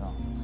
então.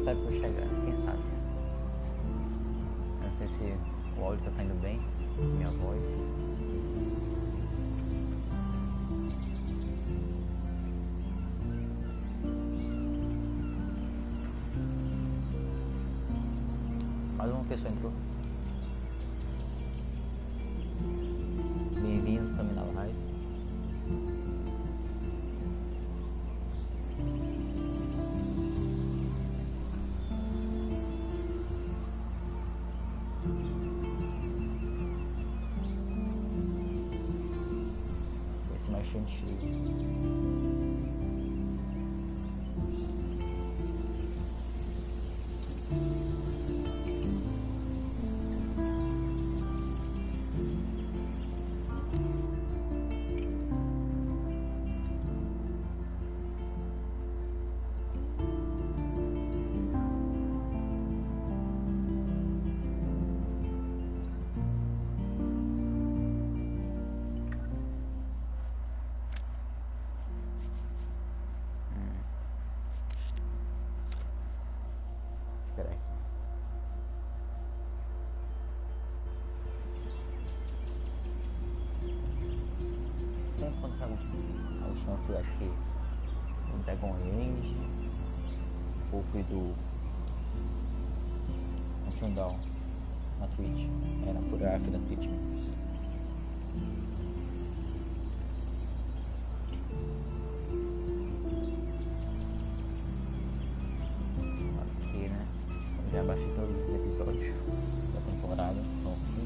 sabe por chegar, quem sabe? Eu não sei se o áudio tá saindo bem, minha voz. Mais uma pessoa entrou. Bem-vindo também na live. cheio. Espera aí. Sempre quando sai a última foi, acho que do Dragon Age, ou foi do Down na Twitch. É, na fotografia da Twitch mesmo. Aqui, né? Eu já baixei todos os episódios da temporada. São 5.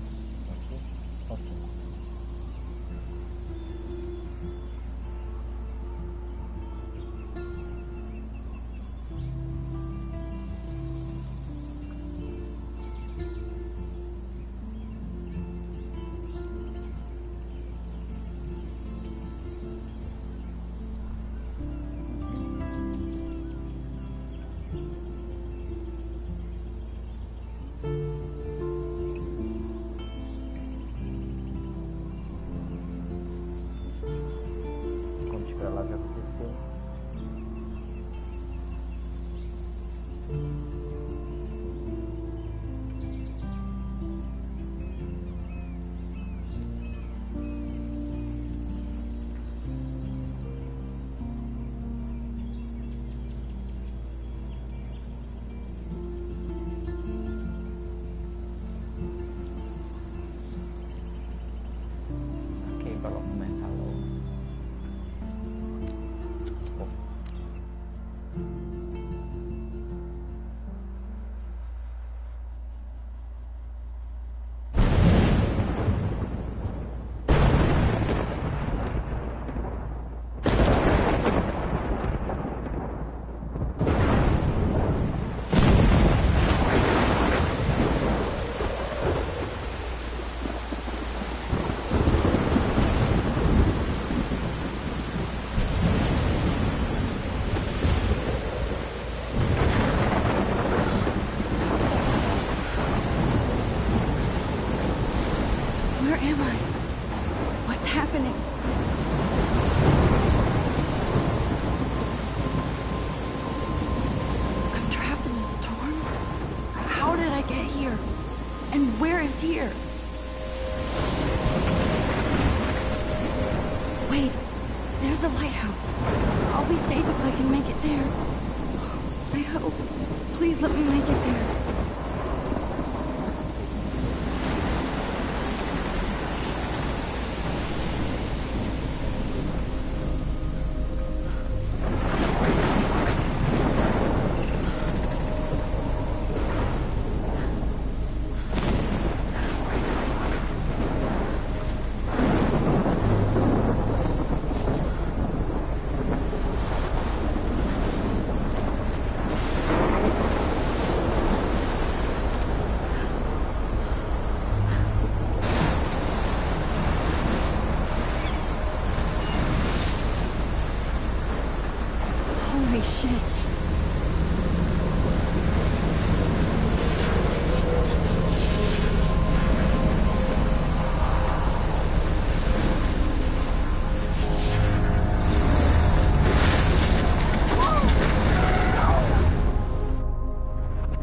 Aqui são 5. Pra lá já aconteceu. Ok, vamos começar logo. Where am I? What's happening? I'm trapped in a storm? How did I get here? And where is here? Wait, there's the lighthouse. I'll be safe if I can make it there. I hope. Please let me make it there. Holy shit.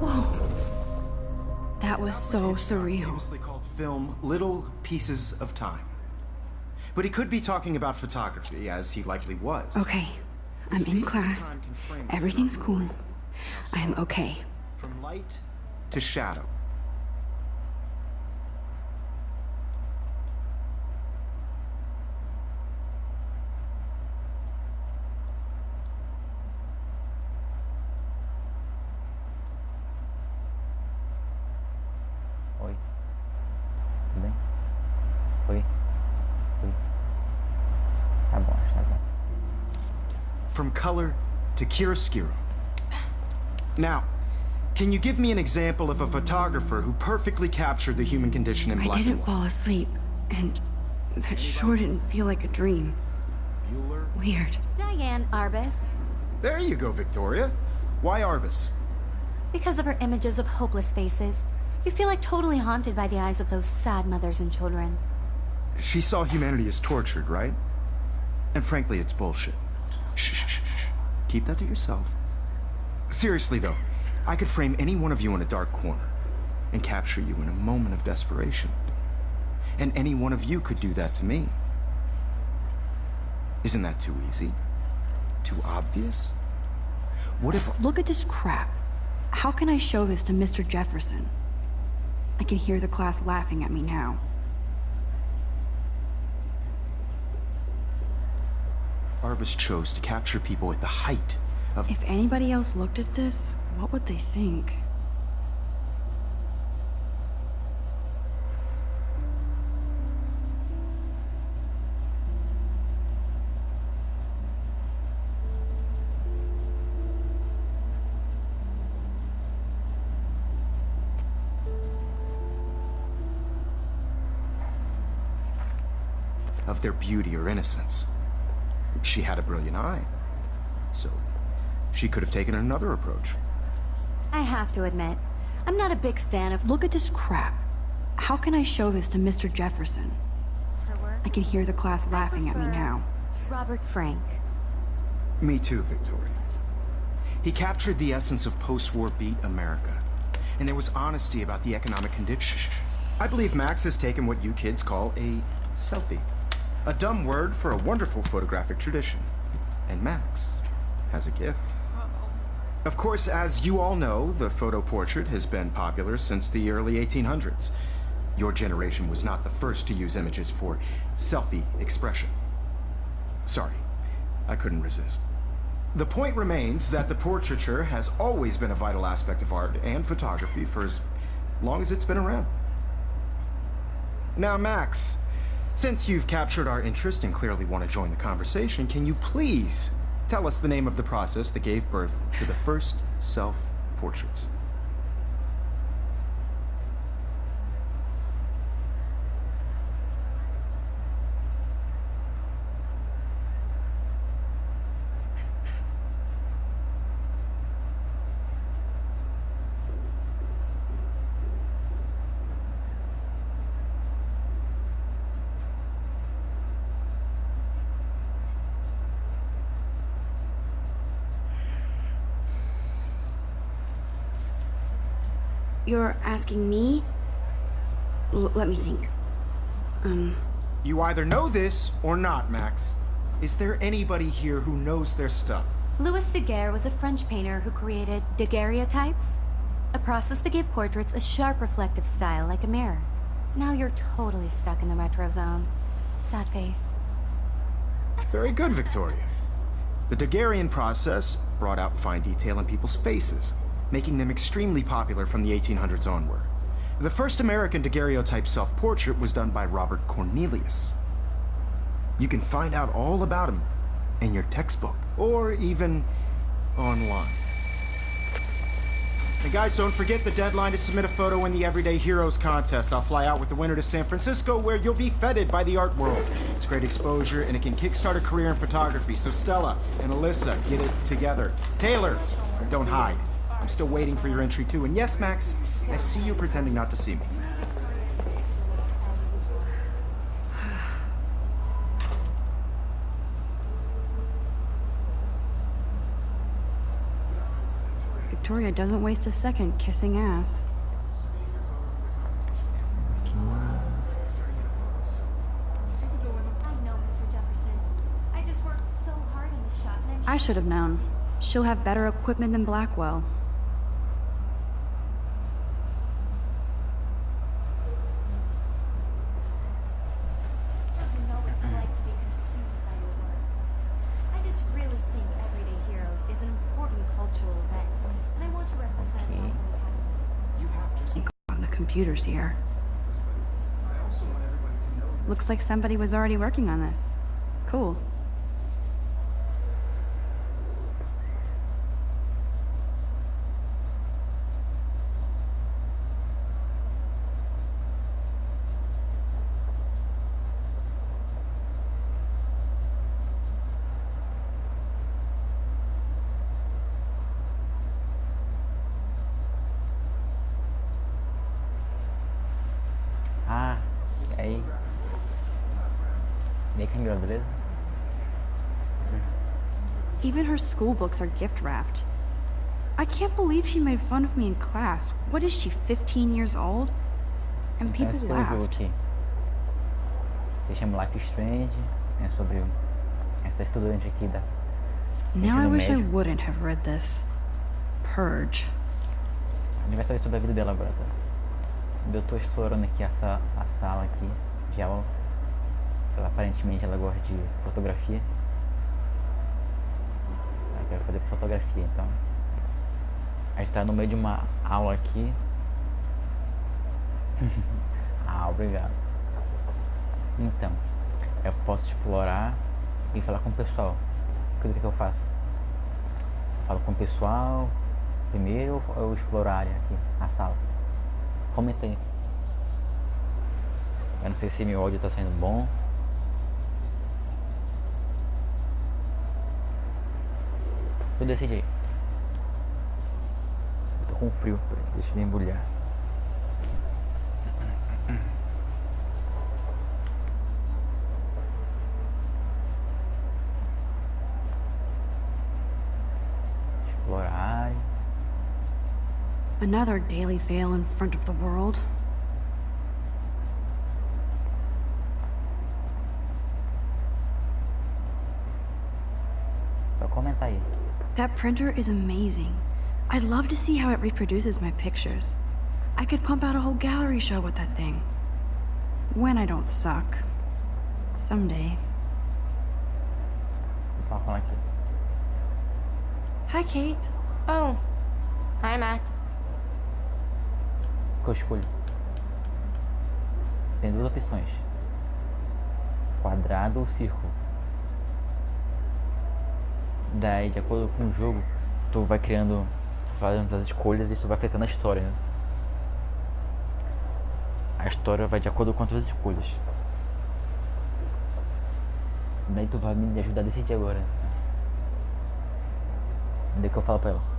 Whoa. That was so surreal. Famously called film Little Pieces of Time. But he could be talking about photography, as he likely was. Okay, I'm in class. Everything's cool. I'm okay. From light to shadow. Oi. Tudo bem? Oi. Oi. Tá bom, está from color to chiaroscuro. Now, can you give me an example of a photographer who perfectly captured the human condition in black I and didn't white? fall asleep, and that sure didn't feel like a dream. Bueller? Weird. Diane Arbus. There you go, Victoria. Why Arbus? Because of her images of hopeless faces, you feel like totally haunted by the eyes of those sad mothers and children. She saw humanity as tortured, right? And frankly, it's bullshit. Shh, shh, shh, shh. Keep that to yourself. Seriously, though, I could frame any one of you in a dark corner and capture you in a moment of desperation. And any one of you could do that to me. Isn't that too easy? Too obvious? What if... Look at this crap. How can I show this to Mr. Jefferson? I can hear the class laughing at me now. Arbus chose to capture people at the height of... If anybody else looked at this, what would they think? of their beauty or innocence. She had a brilliant eye, so she could have taken another approach. I have to admit, I'm not a big fan of Look at this crap. How can I show this to Mr. Jefferson? her work. I can hear the class laughing at me now. Robert Frank. Me too, Victoria. He captured the essence of post-war beat America, and there was honesty about the economic conditions. I believe Max has taken what you kids call a selfie. A dumb word for a wonderful photographic tradition. And Max has a gift. Of course, as you all know, the photo portrait has been popular since the early 1800s. Your generation was not the first to use images for selfie expression. Sorry, I couldn't resist. The point remains that the portraiture has always been a vital aspect of art and photography for as long as it's been around. Now, Max, since you've captured our interest and clearly want to join the conversation, can you please tell us the name of the process that gave birth to the first self-portraits? You're asking me? Let me think. You either know this or not, Max. Is there anybody here who knows their stuff? Louis Daguerre was a French painter who created daguerreotypes, a process that gave portraits a sharp reflective style like a mirror. Now you're totally stuck in the retro zone. Sad face. Very good, Victoria. The Daguerrean process brought out fine detail in people's faces, making them extremely popular from the 1800s onward. The first American daguerreotype self-portrait was done by Robert Cornelius. You can find out all about him in your textbook, or even online. And guys, don't forget the deadline to submit a photo in the Everyday Heroes contest. I'll fly out with the winner to San Francisco, where you'll be feted by the art world. It's great exposure, and it can kickstart a career in photography. So Stella and Alyssa, get it together. Taylor, don't hide. I'm still waiting for your entry too. And yes, Max, I see you pretending not to see me. Victoria doesn't waste a second kissing ass. I know, Mr. Jefferson. I just worked so hard in this shot, and I should have known. She'll have better equipment than Blackwell. You know what it's like to be consumed by your work. I just really think Everyday Heroes is an important cultural event, and I want to represent Norfolk Academy. You have just... Thank God the computer's here. Looks like somebody was already working on this. Cool. Aí. Meio caminhão, beleza? Even her school books are gift wrapped. I can't believe she made fun of me in class. What is she, 15 years old? And Então people esse é o jogo laughed. aqui. Se chama Life is Strange. É sobre essa estudante aqui da Now I ensino wish I médio. wouldn't have read this. Purge. A gente vai saber sobre a vida dela agora, tá? Eu tô explorando aqui a sala aqui de aula. Ela, aparentemente ela gosta de fotografia. Eu quero fazer fotografia, então. A gente tá no meio de uma aula aqui. Ah, obrigado. Então, eu posso explorar e falar com o pessoal. O que eu faço? Falo com o pessoal primeiro ou eu exploro a área aqui, a sala? Comenta aí. Eu não sei se meu áudio tá saindo bom. Tu decide aí. Eu tô com frio, deixa eu me embrulhar. Explorar a área. Another daily fail in front of the world. Só comenta aí. That printer is amazing. I'd love to see how it reproduces my pictures. I could pump out a whole gallery show with that thing. When I don't suck. Someday. Vou falar aqui. Hi, Kate. Oh. Hi, Max. O que eu escolho? Tem duas opções: quadrado ou círculo. Daí, de acordo com o jogo, tu vai criando, fazendo as escolhas e isso vai afetando a história, né? A história vai de acordo com as tuas escolhas. Daí tu vai me ajudar a decidir agora. Daí que eu falo pra ela.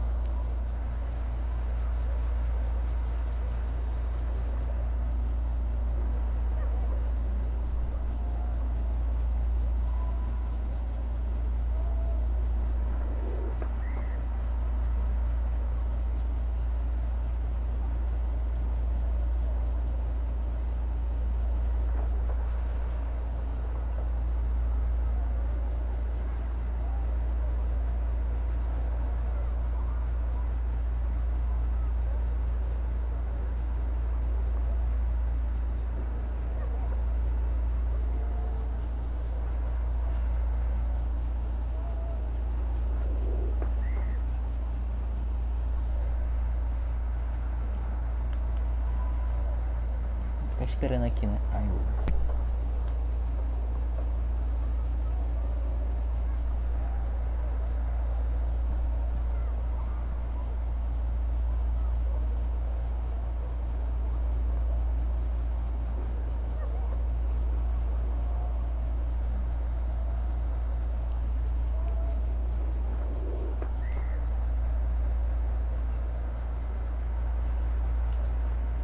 Ficar esperando aqui, né? Ai,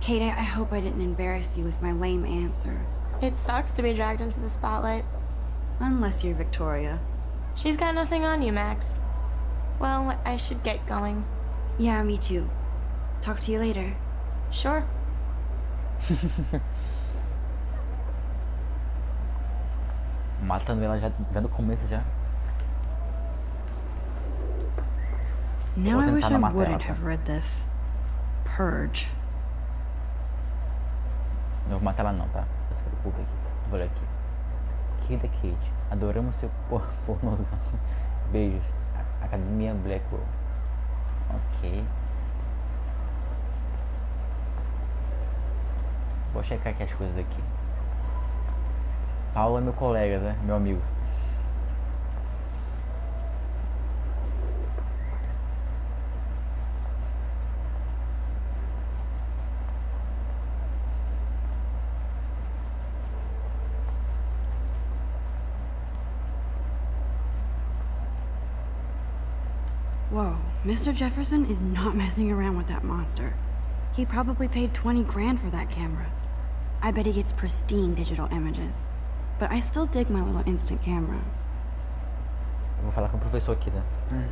Kate, I hope I didn't embarrass you with my lame answer. It sucks to be dragged into the spotlight. Unless you're Victoria. She's got nothing on you, Max. Well, I should get going. Yeah, me too. Talk to you later. Sure. matando ela já no começo já. Now I wish I matar ela, wouldn't tá? have read this. Purge. Não vou matar ela não, tá? Não se preocupe aqui. Vou ler aqui. Querida Kate, adoramos seu pornozão. Beijos. Academia Blackwell. Ok. Vou checar aqui as coisas aqui. Paulo é meu colega, né? Meu amigo. Whoa, Mr. Jefferson is not messing around with that monster. He probably paid 20 grand for that camera. I bet he gets pristine digital images. But I still dig my little instant camera. Eu vou falar com o professor aqui, né?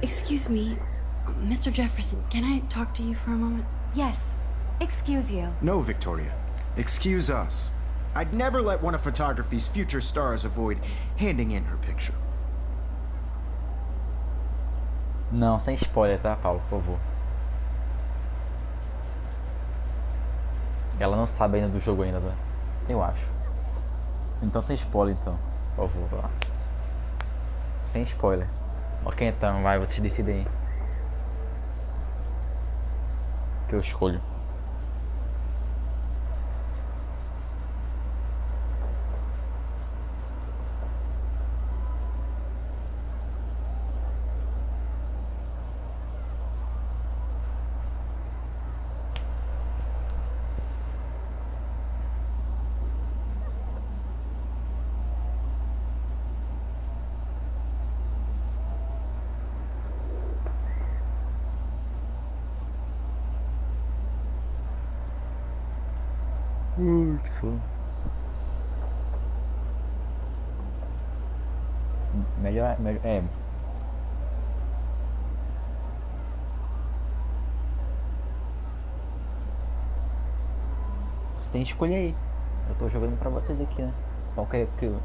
Excuse me, Mr. Jefferson, can I talk to you for a moment? Yes. Excuse you. No, Victoria. Excuse us. I'd never let one of photography's future stars avoid handing in her picture. Não, sem spoiler, tá, Paulo, por favor. Ela não sabe ainda do jogo ainda, tá? Eu acho. Então sem spoiler, então. Por favor, vai lá. Sem spoiler. Ok, então, vai, vocês decidem aí. Que eu escolho. Que sono. Melhor, é. Você tem que escolher aí. Eu tô jogando pra vocês aqui, né?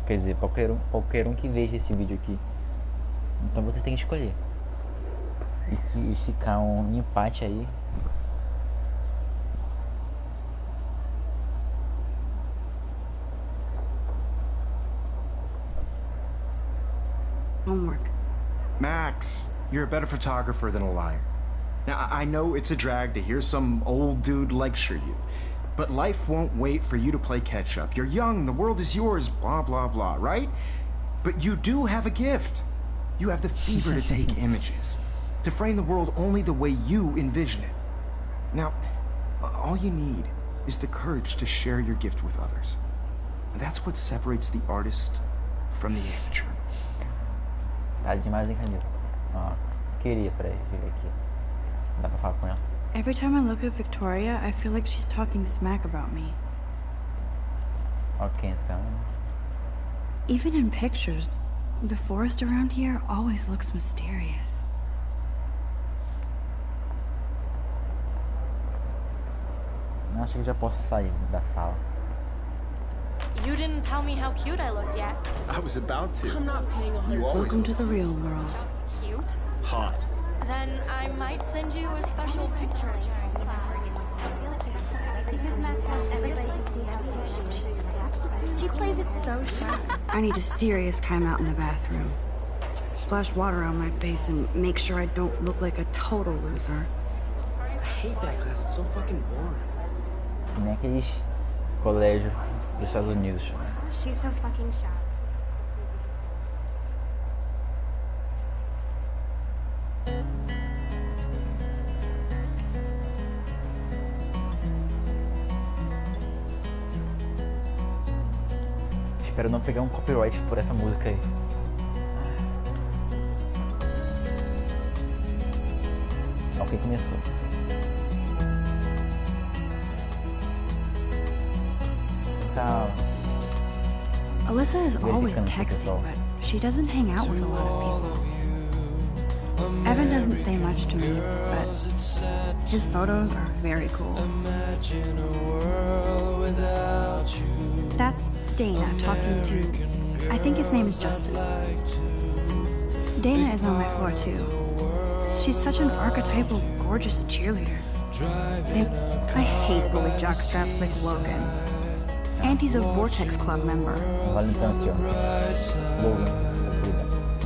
Quer dizer, qualquer um que veja esse vídeo aqui. Então você tem que escolher. E se ficar um empate aí. Homework. Max, you're a better photographer than a liar. Now, I know it's a drag to hear some old dude lecture you, but life won't wait for you to play catch up. You're young, the world is yours, blah, blah, blah, right? But you do have a gift. You have the fever to take images, to frame the world only the way you envision it. Now, all you need is the courage to share your gift with others. That's what separates the artist from the amateur. Tá demais, hein, Canilo? Ó, queria pra ele vir aqui. Dá pra falar com ela? Every time I look at Victoria, I feel like she's talking smack about me. Ok, então. Even in pictures, the forest around here always looks mysterious. Acho que já posso sair da sala. You didn't tell me how cute I looked yet. I was about to. I'm not paying You always Welcome to the real world. Just cute. hot. Then I might send you a special picture. Because Max wants everybody to see how cute she is. She plays it so sharp. I need a serious timeout in the bathroom. Splash water on my face and make sure I don't look like a total loser. I hate that class, it's so fucking boring. Nem aqueles colégios dos Estados Unidos. She's so fucking sharp. Espero não pegar um copyright por essa música aí. Ok, começou. Tchau. Alyssa is always Verificando aqui, texting, pessoal. but she doesn't hang out with a lot of people. Evan doesn't say much to me, but his photos are very cool. That's Dana talking to, I think his name is Justin. Dana is on my floor too. She's such an archetypal, gorgeous cheerleader. I hate bully jockstraps like Logan. And he's a Vortex Club member. Vale então aqui, ó. Logan,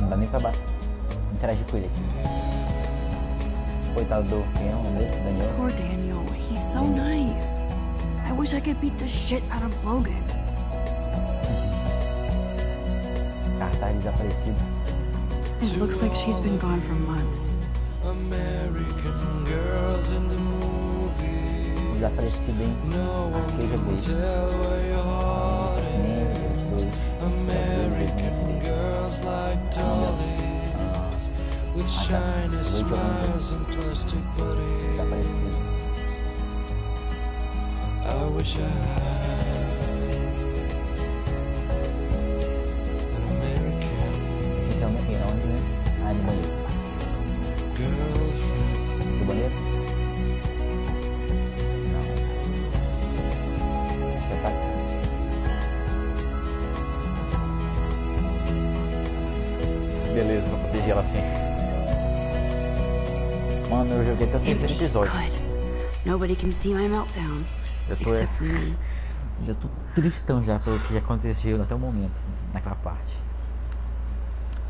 não dá nem pra interagir com ele aqui. Coitado do peão, né? Daniel. Poor Daniel, he's so nice. I wish I could beat the shit out of Logan. Cartaz desaparecido. It looks like she's been gone for months. Desaparecido em Arqueja Base. I wish I had Ah, no banheiro. Do banheiro? Não. Vai pra cá. Beleza, vou proteger ela assim. Mano, eu joguei até o terceiro episódio. Good. Nobody can see my meltdown. Eu tô, Except for me. já tô tristão já pelo que aconteceu até o momento, naquela parte.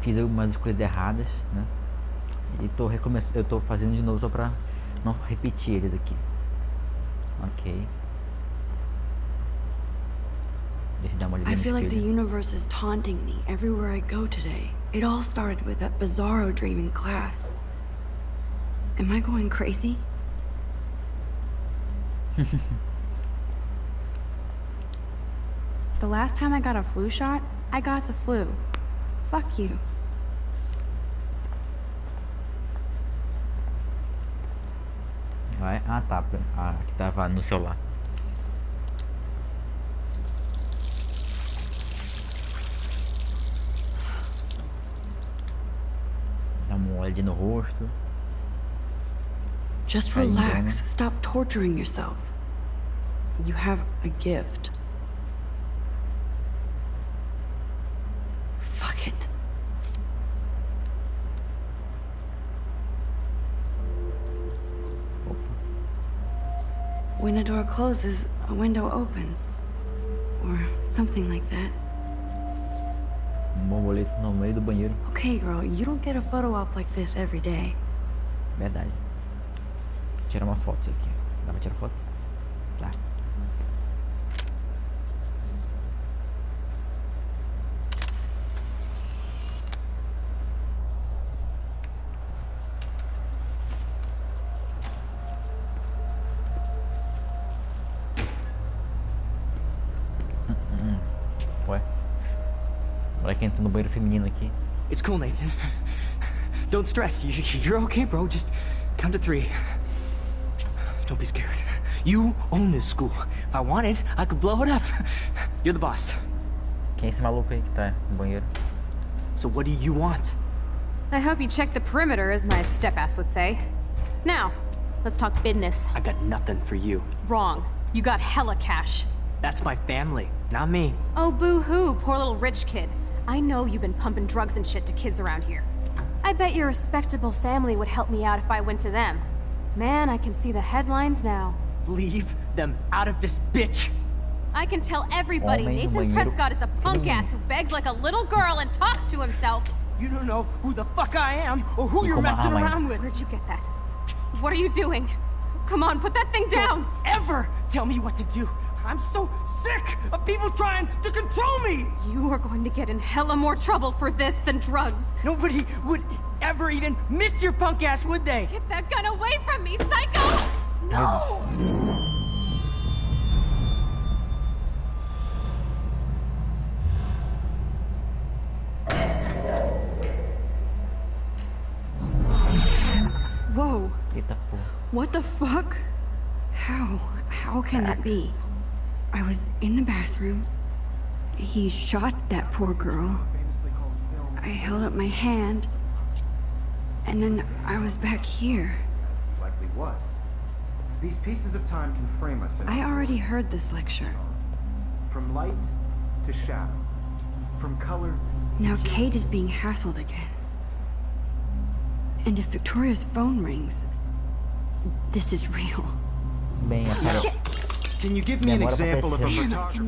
Fiz algumas escolhas erradas, né? E eu tô fazendo de novo só pra não repetir eles aqui. Ok. Deixa eu dar uma olhada I no feel like the espelho. universe is taunting me everywhere I go today. It all started with that bizarro dream in class. Am I going crazy? The last time I got a flu shot, I got the flu. Fuck you. Vai. Ah, tá. Ah, que tava no celular. Dá uma olhada no rosto. Just How you doing? relax. Stop torturing yourself. You have a gift. Fuck it. When a door closes, a window opens. Or something like that. Borboleta no meio do banheiro. Okay, girl, you don't get a photo op like this every day. Verdade. Tirar uma foto isso aqui. Dá pra tirar foto? Tá. Ué. Moleque entra no banheiro feminino aqui. It's cool, Nathan. Don't stress. You're okay, bro. Just count to 3. Don't be scared. You own this school. If I wanted, I could blow it up. You're the boss. Quem é esse maluco aí que tá no banheiro? So what do you want? I hope you checked the perimeter, as my step-ass would say. Now, let's talk business. I got nothing for you. Wrong. You got hella cash. That's my family, not me. Oh, boo-hoo, poor little rich kid. I know you've been pumping drugs and shit to kids around here. I bet your respectable family would help me out if I went to them. Man, I can see the headlines now. Leave them out of this bitch. I can tell everybody Homem do Nathan banheiro Prescott is a punk ass who begs like a little girl and talks to himself. You don't know who the fuck I am or who you're Como messing ama, hein? around with. Where'd you get that? What are you doing? Come on, put that thing down! Don't ever tell me what to do. I'm so sick of people trying to control me. You are going to get in hella more trouble for this than drugs. Nobody would ever even miss your punk ass, would they? Get that gun away from me, psycho! No! Whoa. Eita porra. What the fuck? How can that be? I was in the bathroom. He shot that poor girl. I held up my hand. And then I was back here. Likely was. These pieces of time can frame us. I already heard this lecture. From light to shadow. From color. Now Kate is being hassled again. And if Victoria's phone rings, this is real. Bem, a cara. Can you give me an Demora pra example of a aparecer. photographer?